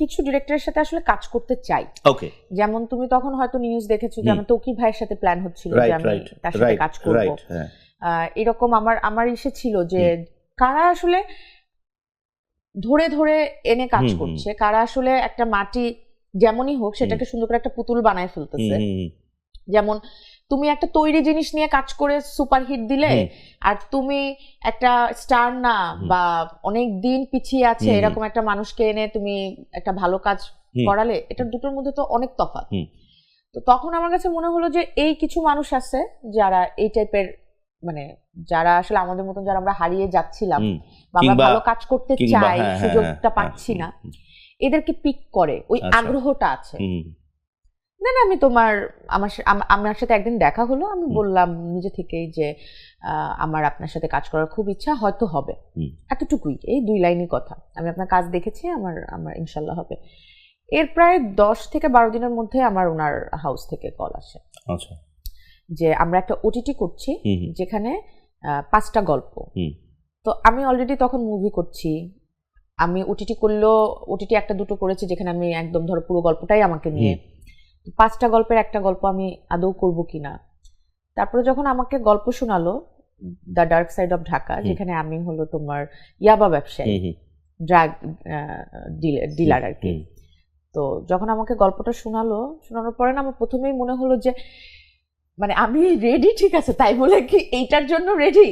কিছু ডিরেক্টরের সাথে আসলে কাজ করতে চাই। ওকে, যেমন তুমি তখন হয়তো নিউজ দেখেছো যে আমার তৌকির ভাইয়ের সাথে প্ল্যান হচ্ছিল যে আমি তার সাথে কাজ করব। এরকম আমার ইচ্ছে ছিল যে কারা আসলে ধরে ধরে এনে কাজ করছে, কারা আসলে একটা মাটি যেমনই হোক সেটাকে সুন্দর করে একটা পুতুল বানায় ফেলতেছে। যেমন তুমি একটা তৈরি জিনিস নিয়ে কাজ করে সুপারহিট দিলে আর তুমি একটা স্টার না বা অনেক দিন পিছিয়ে আছে এরকম একটা মানুষকে এনে তুমি একটা ভালো কাজ করালে, এটা দুটোর মধ্যে তো অনেক তফাৎ। তো তখন আমার কাছে মনে হলো যে এই কিছু মানুষ আছে যারা এই টাইপের, মানে যারা আসলে আমাদের মতন, যারা আমরা হারিয়ে যাচ্ছিলাম বা আমরা ভালো কাজ করতে চাই, সুযোগটা পাচ্ছি না, এদেরকে পিক করে, ওই আগ্রহটা আছে। দেন আমি আমার সাথে একদিন দেখা হলো, আমি বললাম নিজে থেকেই যে আমার আপনার সাথে কাজ করার খুব ইচ্ছা, হয়তো হবে, এতটুকুই, এই 2 লাইনই কথা। আমি আপনার কাজ দেখেছি, আমার ইনশাল্লাহ হবে। এর প্রায় 10 থেকে 12 দিনের মধ্যে আমার ওনার হাউস থেকে কল আসে যে আমরা একটা ওটিটি করছি যেখানে 5টা গল্প। তো আমি অলরেডি তখন মুভি করছি, আমি ওটিটি করলেও ওটিটি 1-2 করেছি যেখানে আমি একদম ধরো পুরো গল্পটাই আমাকে নিয়ে, 5টা গল্পের একটা গল্প আমি আদৌ করব কিনা। তারপরে যখন আমাকে গল্প শোনালো the dark side of Dhaka, যেখানে আমি হলো তোমার ইয়াবা ব্যবসায়ী, ড্রাগ ডিলার আর কি। তো যখন আমাকে গল্পটা শোনানোর পরে না আমার প্রথমেই মনে হলো যে মানে আমি রেডি, ঠিক আছে, তাই বলে কি এইটার জন্য রেডি?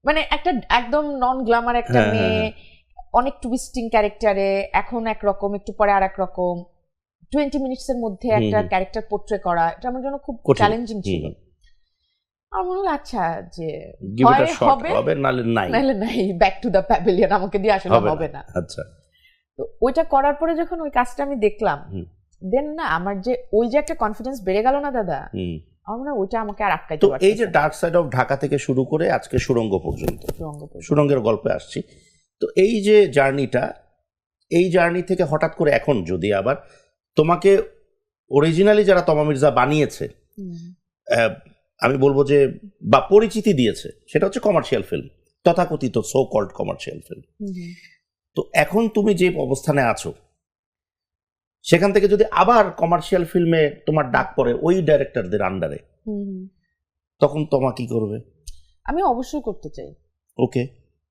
মানে একটা একদম নন গ্ল্যামার একটা মেয়ে, অনেক টুইস্টিং ক্যারেক্টারে, এখন একরকম, একটু পরে আর এক রকম, 20 মিনিটসের মধ্যে একটা ক্যারেক্টার পোর্ট্রে করা, এটা আমার জন্য খুব চ্যালেঞ্জিং ছিল। আমার মনে হলো আচ্ছা যে হবে নাহলে নাই, ব্যাক টু দ্য প্যাভিলিয়ন, আমাকে দিয়ে আসলে হবে না। আচ্ছা, তো ওইটা করার পরে যখন ওই কাজটা আমি দেখলাম, দেন না আমার যে ওই যে একটা কনফিডেন্স বেড়ে গেল না দাদা, আমার মনে হয় ওইটা আমাকে আর আটকাইতে পারছে না। এই যে ডার্ক সাইড অফ ঢাকা থেকে শুরু করে আজকে সুড়ঙ্গ পর্যন্ত, সুড়ঙ্গের গল্পে আসছি, তো এই যে জার্নিটা, এই জার্নি থেকে হঠাৎ করে এখন যদি আবার তোমাকে অরিজিনালি যারা তমা মির্জা বানিয়েছে, আমি বলবো যে বা পরিচিতি দিয়েছে, সেটা হচ্ছে কমার্শিয়াল ফিল্ম, তথাকথিত সো কল্ড কমার্শিয়াল ফিল্ম। তো এখন তুমি যে অবস্থানে আছো, সেখান থেকে যদি আবার কমার্শিয়াল ফিল্মে তোমার ডাক পড়ে ওই ডাইরেক্টরদের আন্ডারে, তখন তোমা কি করবে? আমি অবশ্যই করতে চাই। ওকে,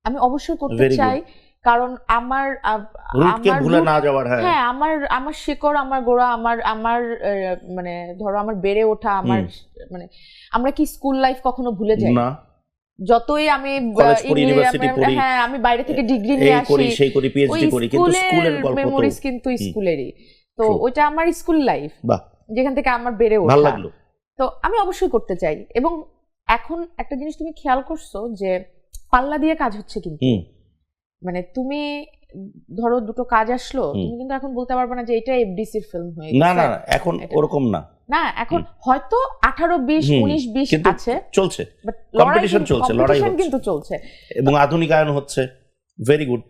আমি অবশ্যই করতে চাই, কারণ আমার ভুলে না যাওয়ার, হ্যাঁ, আমার শিকড়, আমার গোড়া, আমার মানে ধরো আমার বেড়ে ওঠা, আমার মানে আমরা কি স্কুল লাইফ কখনো ভুলে যাই না? যতই আমি হ্যাঁ আমি বাইরে থেকে ডিগ্রি নিয়ে আসি, সেই করি, পিএইচডি করি, কিন্তু স্কুলের গল্প মেমোরিজ কিন্তু স্কুলেরই। তো ওইটা আমার স্কুল লাইফ, যেখান থেকে আমার বেড়ে ওঠা। ভালো লাগলো। তো আমি অবশ্যই করতে চাই। এবং এখন একটা জিনিস তুমি খেয়াল করছো যে পাল্লা দিয়ে কাজ হচ্ছে, কিন্তু মানে তুমি ধরো 2টো কাজ আসলো, তুমি কিন্তু এখন বলতে পারবে না যে এটা এফডিসির ফিল্ম হয়ে গেছে। না, এখন ওরকম না, এখন হয়তো 18, 20, 19, 20 আছে, চলছে, কম্পিটিশন চলছে, লড়াই কিন্তু চলছে, এবং আধুনিকায়ন হচ্ছে। Very good.